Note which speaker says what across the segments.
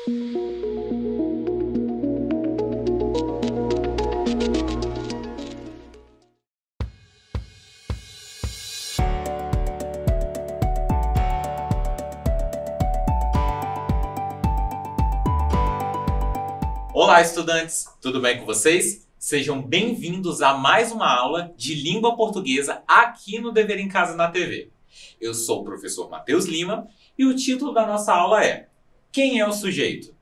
Speaker 1: Olá, estudantes! Tudo bem com vocês? Sejam bem-vindos a mais uma aula de língua portuguesa aqui no Dever em Casa na TV. Eu sou o professor Matheus Lima e o título da nossa aula é Quem é o sujeito?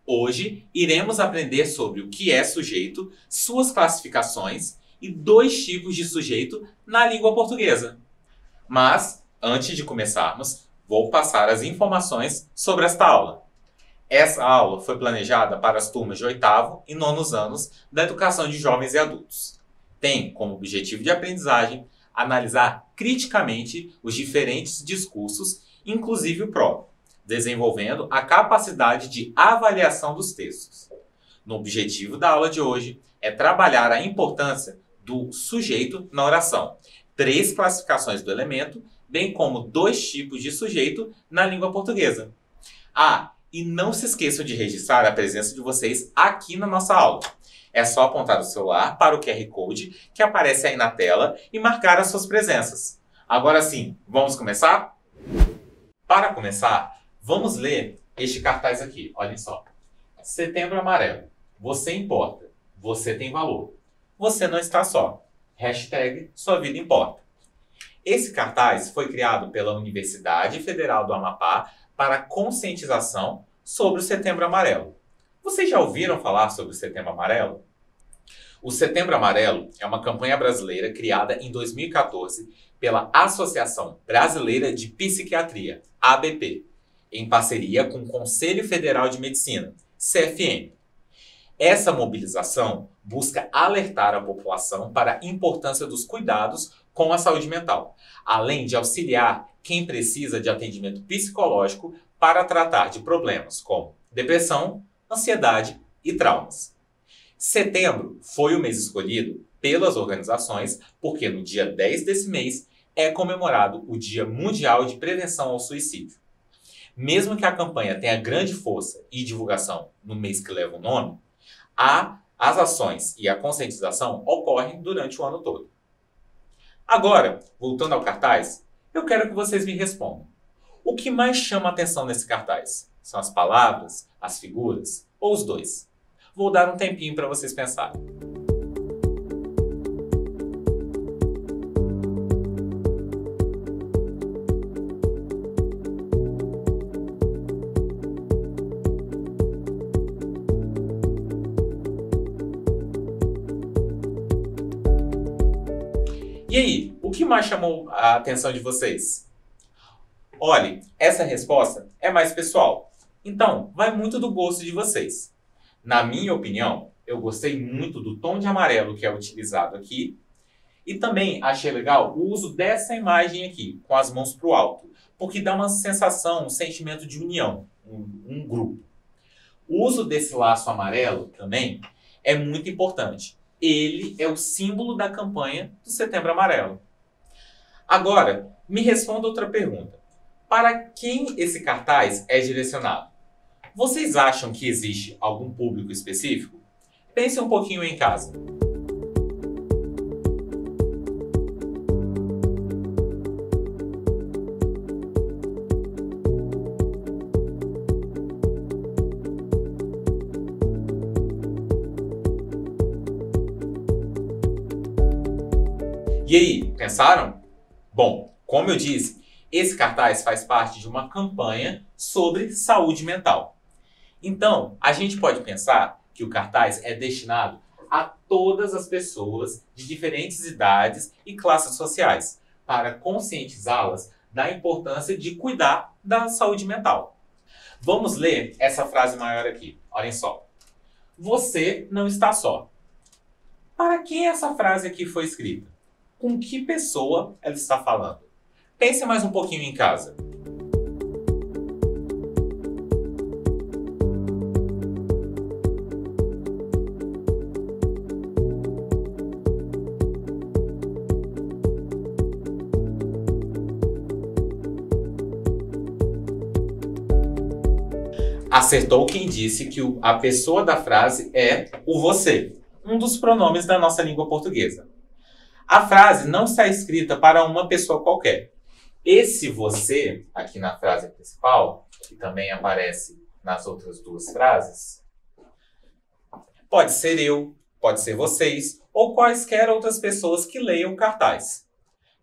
Speaker 1: Hoje iremos aprender sobre o que é sujeito, suas classificações e dois tipos de sujeito na língua portuguesa. Mas, antes de começarmos, vou passar as informações sobre esta aula. Essa aula foi planejada para as turmas de 8º e 9º anos da educação de jovens e adultos. Tem como objetivo de aprendizagem analisar criticamente os diferentes discursos, inclusive o próprio, desenvolvendo a capacidade de avaliação dos textos. No objetivo da aula de hoje é trabalhar a importância do sujeito na oração, 3 classificações do elemento, bem como 2 tipos de sujeito na língua portuguesa. E não se esqueçam de registrar a presença de vocês aqui na nossa aula. É só apontar o celular para o QR Code que aparece aí na tela e marcar as suas presenças. Agora sim, vamos começar? Para começar, vamos ler este cartaz aqui. Olhem só. Setembro Amarelo. Você importa. Você tem valor. Você não está só. Hashtag Sua Vida Importa. Esse cartaz foi criado pela Universidade Federal do Amapá para conscientização sobre o Setembro Amarelo. Vocês já ouviram falar sobre o Setembro Amarelo? O Setembro Amarelo é uma campanha brasileira criada em 2014 pela Associação Brasileira de Psiquiatria, ABP, em parceria com o Conselho Federal de Medicina, CFM. Essa mobilização busca alertar a população para a importância dos cuidados com a saúde mental, além de auxiliar quem precisa de atendimento psicológico para tratar de problemas como depressão, ansiedade e traumas. Setembro foi o mês escolhido pelas organizações porque no dia 10 desse mês é comemorado o Dia Mundial de Prevenção ao Suicídio. Mesmo que a campanha tenha grande força e divulgação no mês que leva o nome, as ações e a conscientização ocorrem durante o ano todo. Agora, voltando ao cartaz, eu quero que vocês me respondam. O que mais chama a atenção nesse cartaz? São as palavras, as figuras ou os dois? Vou dar um tempinho para vocês pensarem. E aí, o que mais chamou a atenção de vocês? Olhe, essa resposta é mais pessoal, então vai muito do gosto de vocês. Na minha opinião, eu gostei muito do tom de amarelo que é utilizado aqui e também achei legal o uso dessa imagem aqui, com as mãos para o alto, porque dá uma sensação, um sentimento de união, um grupo. O uso desse laço amarelo também é muito importante. Ele é o símbolo da campanha do Setembro Amarelo. Agora, me responda outra pergunta. Para quem esse cartaz é direcionado? Vocês acham que existe algum público específico? Pense um pouquinho em casa. E aí, pensaram? Bom, como eu disse, esse cartaz faz parte de uma campanha sobre saúde mental. Então, a gente pode pensar que o cartaz é destinado a todas as pessoas de diferentes idades e classes sociais, para conscientizá-las da importância de cuidar da saúde mental. Vamos ler essa frase maior aqui. Olhem só. Você não está só. Para quem essa frase aqui foi escrita? Com que pessoa ela está falando? Pense mais um pouquinho em casa. Acertou quem disse que a pessoa da frase é o você, um dos pronomes da nossa língua portuguesa. A frase não está escrita para uma pessoa qualquer. Esse você, aqui na frase principal, que também aparece nas outras duas frases, pode ser eu, pode ser vocês, ou quaisquer outras pessoas que leiam o cartaz.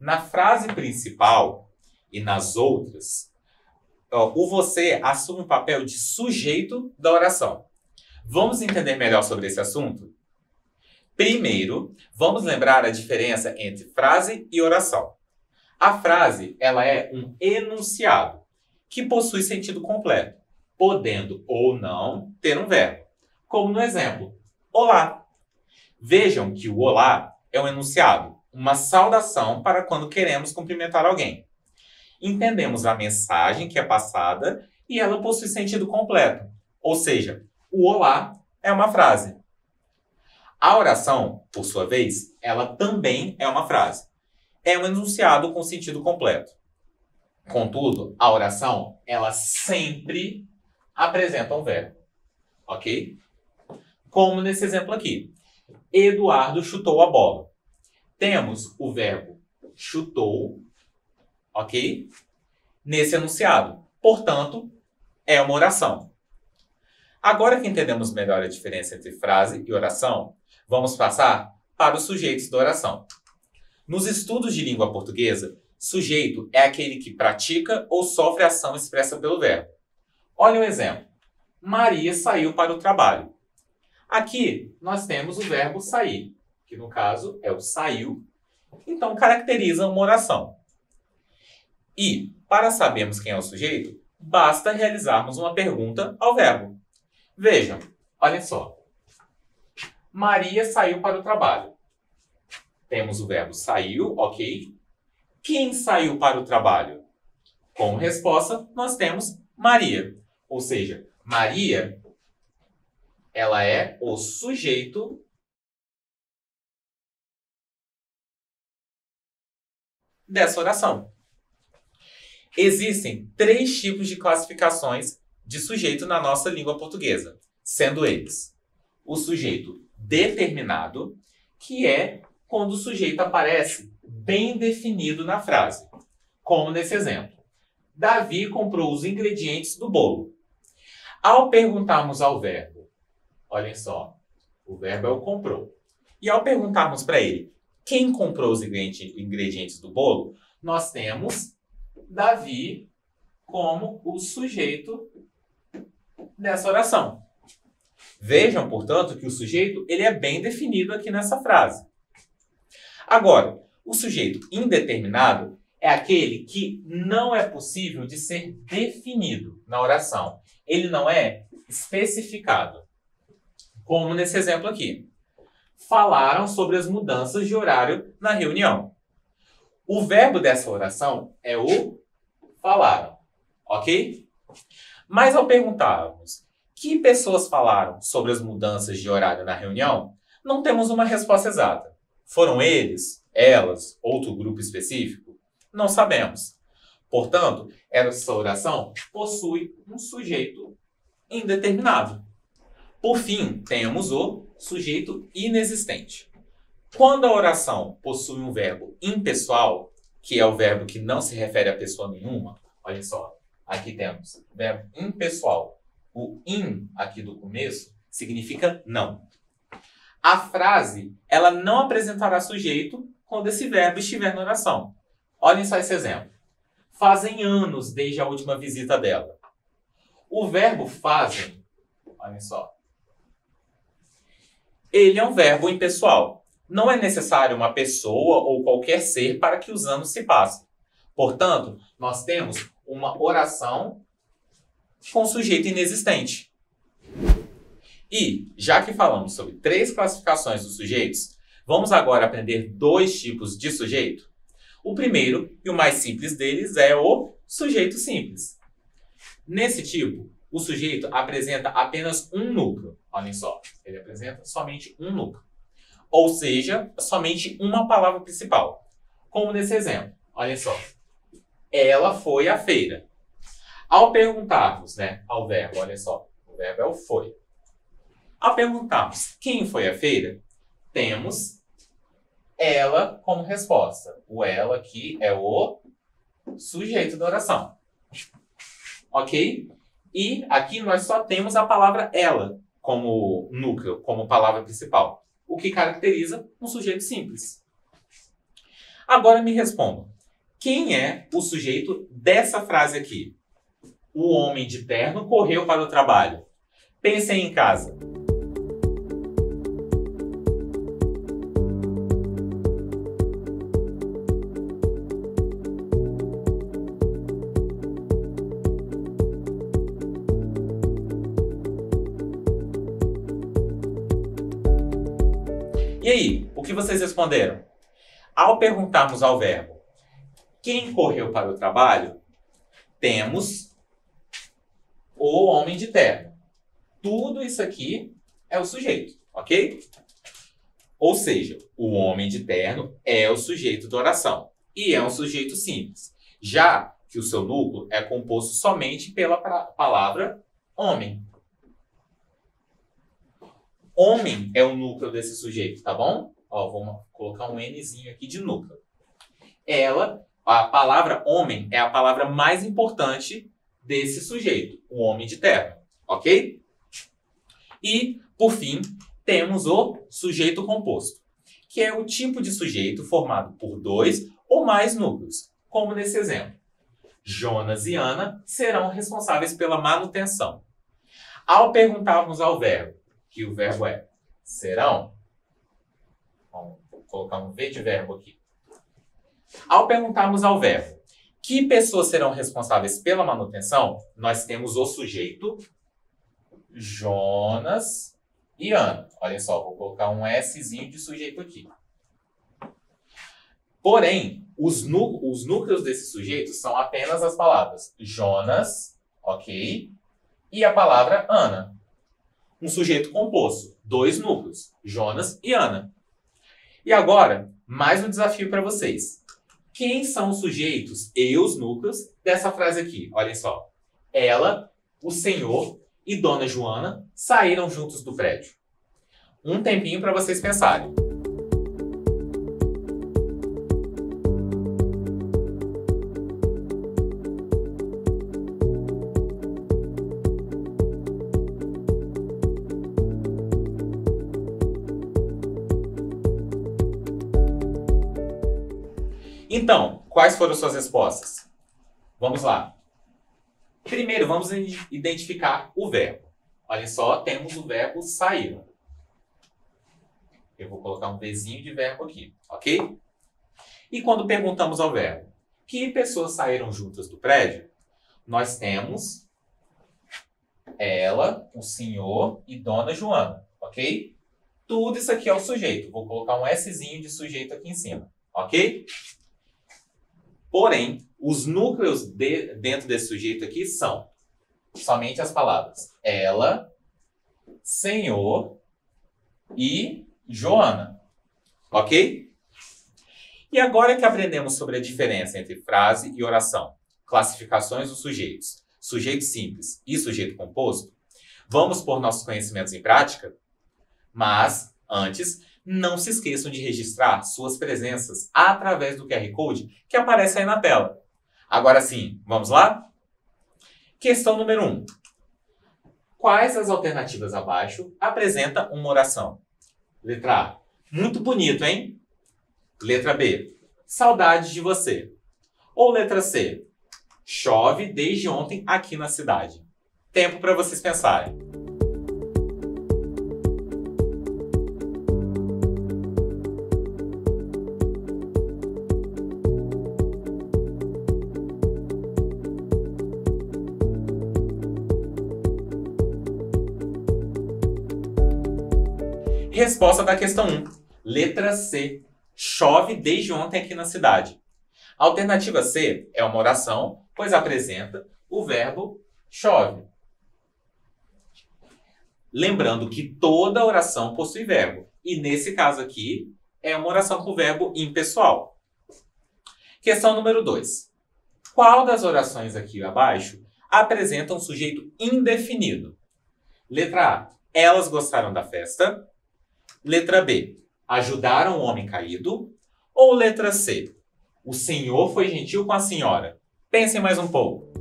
Speaker 1: Na frase principal e nas outras, o você assume o papel de sujeito da oração. Vamos entender melhor sobre esse assunto? Primeiro, vamos lembrar a diferença entre frase e oração. A frase, ela é um enunciado, que possui sentido completo, podendo ou não ter um verbo. Como no exemplo, olá. Vejam que o olá é um enunciado, uma saudação para quando queremos cumprimentar alguém. Entendemos a mensagem que é passada e ela possui sentido completo, ou seja, o olá é uma frase. A oração, por sua vez, ela também é uma frase. É um enunciado com sentido completo. Contudo, a oração, ela sempre apresenta um verbo, ok? Como nesse exemplo aqui. Eduardo chutou a bola. Temos o verbo chutou, ok? Nesse enunciado. Portanto, é uma oração. Agora que entendemos melhor a diferença entre frase e oração, vamos passar para os sujeitos da oração. Nos estudos de língua portuguesa, sujeito é aquele que pratica ou sofre ação expressa pelo verbo. Olha um exemplo. Maria saiu para o trabalho. Aqui nós temos o verbo sair, que no caso é o saiu, então caracteriza uma oração. E, para sabermos quem é o sujeito, basta realizarmos uma pergunta ao verbo. Vejam, olhem só. Maria saiu para o trabalho. Temos o verbo saiu, ok? Quem saiu para o trabalho? Como resposta, nós temos Maria. Ou seja, Maria, ela é o sujeito dessa oração. Existem 3 tipos de classificações de sujeito na nossa língua portuguesa, sendo eles o sujeito determinado, que é quando o sujeito aparece bem definido na frase, como nesse exemplo. Davi comprou os ingredientes do bolo. Ao perguntarmos ao verbo, olhem só, o verbo é o comprou. E ao perguntarmos para ele quem comprou os ingredientes do bolo, nós temos Davi como o sujeito dessa oração. Vejam, portanto, que o sujeito ele é bem definido aqui nessa frase. Agora, o sujeito indeterminado é aquele que não é possível de ser definido na oração. Ele não é especificado. Como nesse exemplo aqui. Falaram sobre as mudanças de horário na reunião. O verbo dessa oração é o falaram, ok? Mas ao perguntarmos que pessoas falaram sobre as mudanças de horário na reunião, não temos uma resposta exata. Foram eles, elas, outro grupo específico? Não sabemos. Portanto, essa oração possui um sujeito indeterminado. Por fim, temos o sujeito inexistente. Quando a oração possui um verbo impessoal, que é o verbo que não se refere a pessoa nenhuma, olha só, aqui temos o verbo impessoal. O in aqui do começo significa não. A frase, ela não apresentará sujeito quando esse verbo estiver na oração. Olhem só esse exemplo. Fazem anos desde a última visita dela. O verbo fazem, olhem só, ele é um verbo impessoal. Não é necessário uma pessoa ou qualquer ser para que os anos se passem. Portanto, nós temos uma oração com sujeito inexistente. E, já que falamos sobre 3 classificações dos sujeitos, vamos agora aprender 2 tipos de sujeito. O primeiro e o mais simples deles é o sujeito simples. Nesse tipo, o sujeito apresenta apenas um núcleo. Olhem só, ele apresenta somente um núcleo. Ou seja, somente uma palavra principal. Como nesse exemplo. Olhem só. Ela foi à feira. Ao perguntarmos, né, ao verbo, olha só, o verbo é o foi. Ao perguntarmos quem foi à feira, temos ela como resposta. O ela aqui é o sujeito da oração. Ok? E aqui nós só temos a palavra ela como núcleo, como palavra principal. O que caracteriza um sujeito simples. Agora me respondam. Quem é o sujeito dessa frase aqui? O homem de terno correu para o trabalho. Pensem em casa. E aí, o que vocês responderam? Ao perguntarmos ao verbo quem correu para o trabalho, temos o homem de terno. Tudo isso aqui é o sujeito, ok? Ou seja, o homem de terno é o sujeito da oração. E é um sujeito simples. Já que o seu núcleo é composto somente pela palavra homem. Homem é o núcleo desse sujeito, tá bom? Ó, vamos colocar um Nzinho aqui de núcleo. A palavra homem é a palavra mais importante desse sujeito, o homem de terno, ok? E, por fim, temos o sujeito composto, que é o tipo de sujeito formado por 2 ou mais núcleos, como nesse exemplo. Jonas e Ana serão responsáveis pela manutenção. Ao perguntarmos ao verbo, que o verbo é serão, vou colocar um V de verbo aqui. Ao perguntarmos ao verbo que pessoas serão responsáveis pela manutenção, nós temos o sujeito Jonas e Ana. Olha só, vou colocar um Szinho de sujeito aqui. Porém, os núcleos desse sujeito são apenas as palavras Jonas, ok? E a palavra Ana. Um sujeito composto, 2 núcleos, Jonas e Ana. E agora, mais um desafio para vocês. Quem são os sujeitos e os núcleos dessa frase aqui? Olhem só. Ela, o senhor e Dona Joana saíram juntos do prédio. Um tempinho para vocês pensarem. Então, quais foram suas respostas? Vamos lá. Primeiro, vamos identificar o verbo. Olha só, temos o verbo saíram. Eu vou colocar um Vzinho de verbo aqui, ok? E quando perguntamos ao verbo que pessoas saíram juntas do prédio, nós temos ela, o senhor e Dona Joana, ok? Tudo isso aqui é o sujeito. Vou colocar um Szinho de sujeito aqui em cima, ok? Porém, os núcleos dentro desse sujeito aqui são somente as palavras ela, senhor e Joana. Ok? E agora que aprendemos sobre a diferença entre frase e oração, classificações dos sujeitos, sujeito simples e sujeito composto, vamos pôr nossos conhecimentos em prática? Mas, antes, não se esqueçam de registrar suas presenças através do QR Code que aparece aí na tela. Agora sim, vamos lá? Questão número 1. Quais as alternativas abaixo apresenta uma oração? Letra A. Muito bonito, hein? Letra B. Saudades de você. Ou letra C. Chove desde ontem aqui na cidade. Tempo para vocês pensarem. Resposta da questão 1. Letra C. Chove desde ontem aqui na cidade. A alternativa C é uma oração, pois apresenta o verbo chove. Lembrando que toda oração possui verbo. E nesse caso aqui, é uma oração com verbo impessoal. Questão número 2. Qual das orações aqui abaixo apresenta um sujeito indefinido. Letra A. Elas gostaram da festa. Letra B. Ajudaram o homem caído. Ou letra C. O senhor foi gentil com a senhora. Pensem mais um pouco.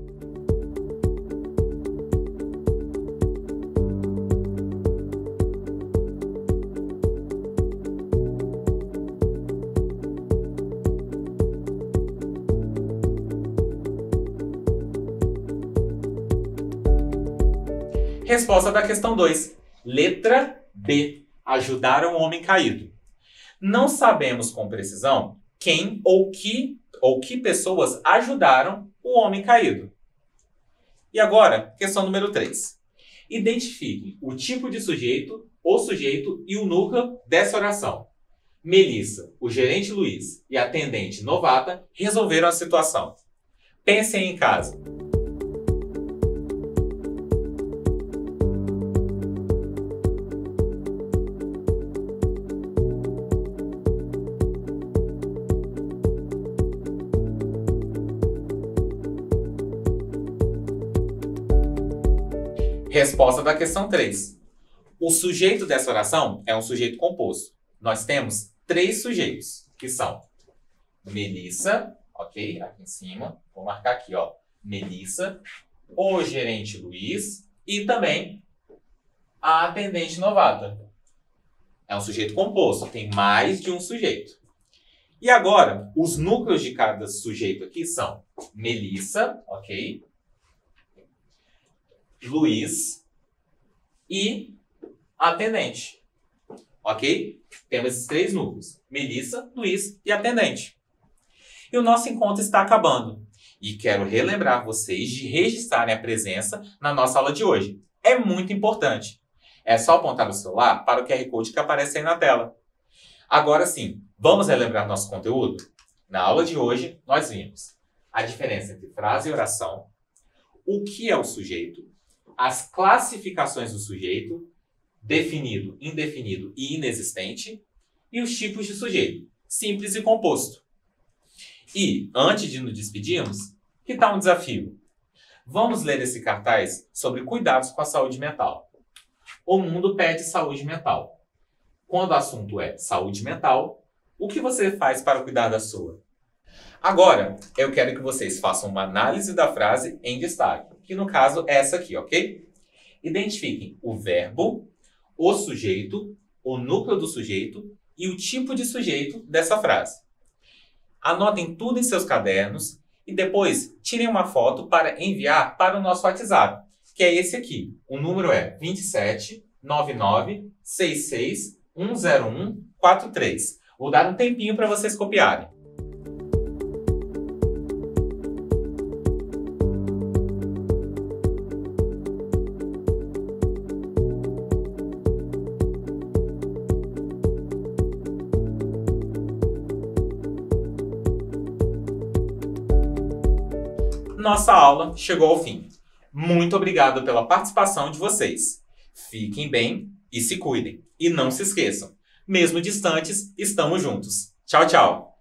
Speaker 1: Resposta da questão 2. Letra B. Ajudaram o homem caído. Não sabemos com precisão quem ou que pessoas ajudaram o homem caído. E agora, questão número 3. Identifique o tipo de sujeito, o sujeito e o núcleo dessa oração. Melissa, o gerente Luiz e a atendente novata resolveram a situação. Pensem em casa. Resposta da questão 3. O sujeito dessa oração é um sujeito composto. Nós temos 3 sujeitos, que são Melissa, ok? Aqui em cima, vou marcar aqui, ó. Melissa, o gerente Luiz e também a atendente novata. É um sujeito composto, tem mais de um sujeito. E agora, os núcleos de cada sujeito aqui são Melissa, ok? Luiz e atendente. Ok? Temos esses 3 núcleos. Melissa, Luiz e atendente. E o nosso encontro está acabando. E quero relembrar vocês de registrarem a presença na nossa aula de hoje. É muito importante. É só apontar o celular para o QR Code que aparece aí na tela. Agora sim, vamos relembrar nosso conteúdo? Na aula de hoje, nós vimos a diferença entre frase e oração, o que é o sujeito, as classificações do sujeito, definido, indefinido e inexistente, e os tipos de sujeito, simples e composto. E, antes de nos despedirmos, que tal um desafio? Vamos ler esse cartaz sobre cuidados com a saúde mental. O mundo pede saúde mental. Quando o assunto é saúde mental, o que você faz para cuidar da sua? Agora, eu quero que vocês façam uma análise da frase em destaque, que no caso é essa aqui, ok? Identifiquem o verbo, o sujeito, o núcleo do sujeito e o tipo de sujeito dessa frase. Anotem tudo em seus cadernos e depois tirem uma foto para enviar para o nosso WhatsApp, que é esse aqui. O número é 27 99 66 101 43. Vou dar um tempinho para vocês copiarem. Nossa aula chegou ao fim. Muito obrigado pela participação de vocês. Fiquem bem e se cuidem. E não se esqueçam, mesmo distantes, estamos juntos. Tchau, tchau!